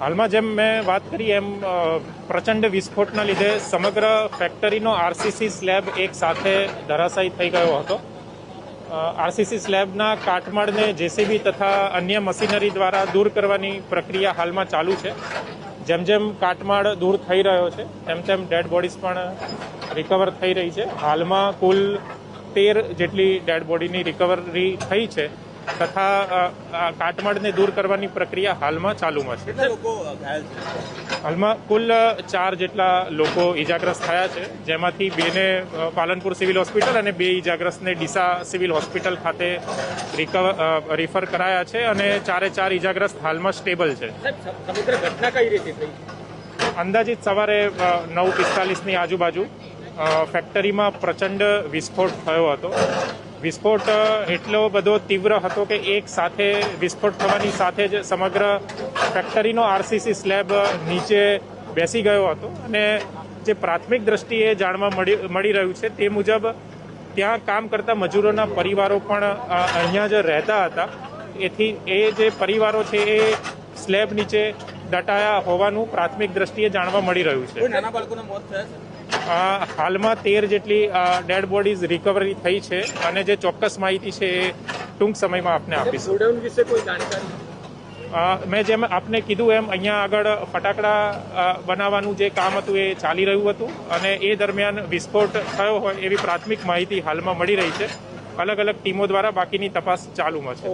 હાલમાં જેમ મેં વાત કરી એમ પ્રચંડ વિસ્ફોટના લીધે સમગ્ર ફેક્ટરીનો આરસીસી સ્લેબ એક સાથે ધરાશાયી થઈ ગયો હતો. આરસીસી સ્લેબના કાટમાળને જેસીબી તથા અન્ય મશીનરી દ્વારા દૂર કરવાની પ્રક્રિયા હાલમાં ચાલુ છે. જેમ જેમ કાટમાળ દૂર થઈ રહ્યો છે તેમ ડેડ બોડીઝ પણ રિકવર થઈ રહી છે. હાલમાં કુલ 13 જેટલી ડેડ બોડીની રિકવરી થઈ છે તથા કાટમાળને દૂર કરવાની પ્રક્રિયા હાલમાં ચાલુમાં છે. હાલમાં કુલ 4 જેટલા લોકો ઇજાગ્રસ્ત થયા છે, જેમાંથી 2 ને પાલનપુર સિવિલ હોસ્પિટલ અને 2 ઇજાગ્રસ્તને ડીસા સિવિલ હોસ્પિટલ ખાતે રિફર કરાયા છે અને 4 ઇજાગ્રસ્ત હાલમાં સ્ટેબલ છે. સમગ્ર ઘટના કઈ રીતે થઈ? અંદાજિત સવારે 9:45ની આજુબાજુ ફેક્ટરીમાં પ્રચંડ વિસ્ફોટ થયો હતો. વિસ્ફોટ એટલો બધો તીવ્ર હતો કે એક સાથે વિસ્ફોટ થવાની સાથે જ સમગ્ર ફેક્ટરીનો આરસીસી સ્લેબ નીચે બેસી ગયો હતો અને જે પ્રાથમિક દ્રષ્ટિએ જાણવા મળી રહ્યું છે તે મુજબ ત્યાં કામ કરતા મજૂરોના પરિવારો પણ અહીંયા જ રહેતા હતા. એથી એ જે પરિવારો છે એ સ્લેબ નીચે દટાયા હોવાનું પ્રાથમિક દ્રષ્ટિએ જાણવા મળી રહ્યું છે. નાના બાળકોના મોત થયા છે. હાલમાં 13 જેટલી ડેડ બોડીઝ રિકવરી થઈ છે અને જે ચોક્કસ માહિતી છે એ ટૂંક સમયમાં આપને આપીશું. ગોડાઉન વિશે કોઈ જાણકારી? મેં જેમ આપને કીધું એમ અહીંયા આગળ ફટાકડા બનાવવાનું જે કામ હતું એ ચાલી રહ્યું હતું અને એ દરમિયાન વિસ્ફોટ થયો હોય એવી પ્રાથમિક માહિતી હાલમાં મળી રહી છે. અલગ અલગ ટીમો દ્વારા બાકીની તપાસ ચાલુમાં છે.